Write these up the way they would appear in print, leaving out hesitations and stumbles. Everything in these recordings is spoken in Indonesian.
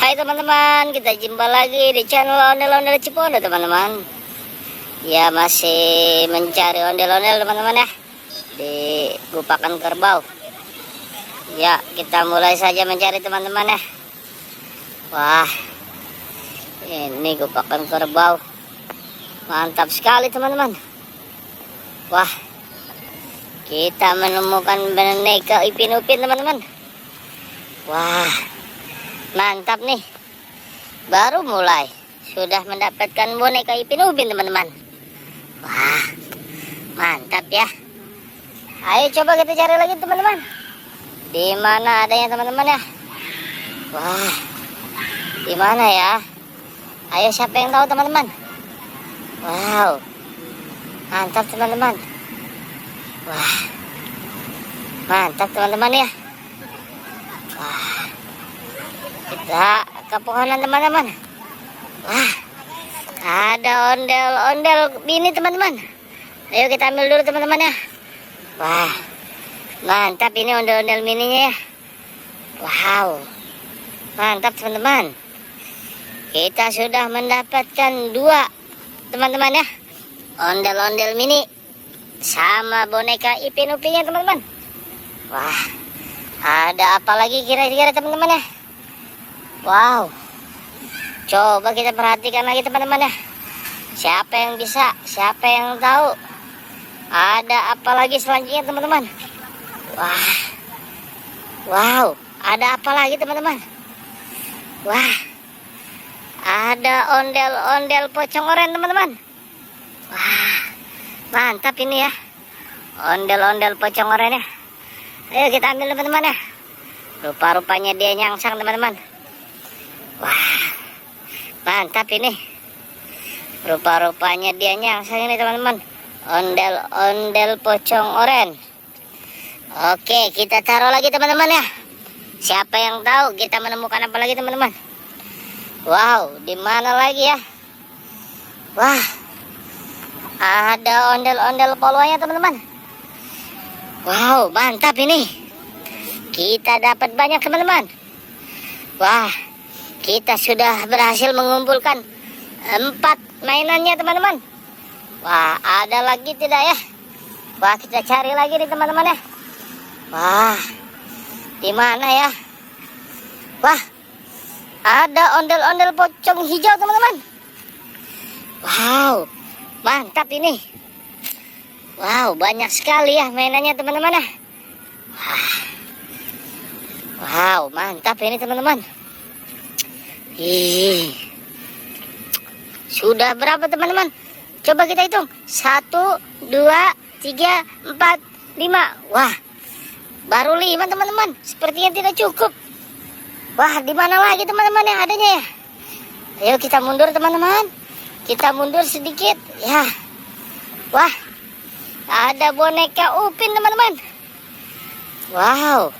Hai teman-teman, kita jumpa lagi di channel Ondel-Ondel Cipondo teman-teman. Ya, masih mencari ondel-ondel teman-teman ya, di Gupakan Kerbau. Ya, kita mulai saja mencari teman-teman ya. Wah, ini Gupakan Kerbau, mantap sekali teman-teman. Wah, kita menemukan boneka Ipin Upin teman-teman. Wah, mantap nih, baru mulai sudah mendapatkan boneka Ipin Upin teman-teman. Wah, mantap ya. Ayo coba kita cari lagi teman-teman, di mana adanya teman-teman ya. Wah, di mana ya? Ayo, siapa yang tahu teman-teman? Wow, mantap teman-teman. Wah, mantap teman-teman ya. Wah, kita ke pohonan teman-teman. Wah, ada ondel-ondel bini teman-teman. Ayo kita ambil dulu teman-teman ya. Wah, mantap ini ondel-ondel mininya ya. Wow, mantap teman-teman. Kita sudah mendapatkan 2 teman-teman ya, ondel-ondel mini sama boneka Ipin Upinnya teman-teman. Wah, ada apa lagi kira-kira teman-teman ya? Wow, coba kita perhatikan lagi teman-teman ya. Siapa yang bisa, siapa yang tahu ada apa lagi selanjutnya teman-teman? Wah, wow, ada apa lagi teman-teman? Wah, ada ondel-ondel pocong oranye teman-teman. Wah, mantap ini ya, ondel-ondel pocong oranye. Ayo kita ambil teman-teman ya. Rupa-rupanya dia nyangsang teman-teman. Wah, mantap ini. Rupa-rupanya dia nyangsang ini teman-teman. Ondel-ondel pocong oranye. Oke, kita taruh lagi teman-teman ya. Siapa yang tahu kita menemukan apa lagi teman-teman? Wow, di mana lagi ya? Wah, ada ondel-ondel poluannya teman-teman. Wow, mantap ini. Kita dapat banyak teman-teman. Wah, kita sudah berhasil mengumpulkan 4 mainannya teman-teman. Wah, ada lagi tidak ya? Wah, kita cari lagi nih teman-teman ya. Wah, di mana ya? Wah, ada ondel-ondel pocong hijau teman-teman. Wow, mantap ini. Wow, banyak sekali ya mainannya teman-teman ya. Wow, mantap ini teman-teman. Ih, sudah berapa teman-teman? Coba kita hitung. 1, 2, 3, 4, 5. Wah, baru 5 teman-teman. Sepertinya tidak cukup. Wah, di mana lagi teman-teman yang adanya ya? Ayo kita mundur teman-teman. Kita mundur sedikit ya. Wah, ada boneka Upin teman-teman. Wow,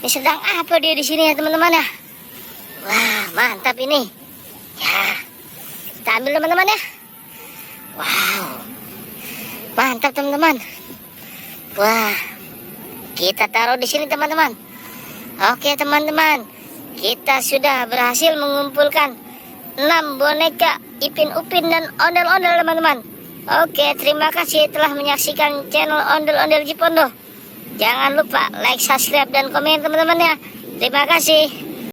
ini sedang apa dia di sini ya teman-teman ya? Wah, mantap ini. Ya, kita ambil teman-teman ya. Wow, mantap teman-teman. Wah, kita taruh di sini teman-teman. Oke teman-teman, kita sudah berhasil mengumpulkan 6 boneka Ipin Upin dan ondel-ondel teman-teman. Oke, terima kasih telah menyaksikan channel Ondel-Ondel Cipondo. Jangan lupa like, subscribe, dan komen teman-teman ya. Terima kasih.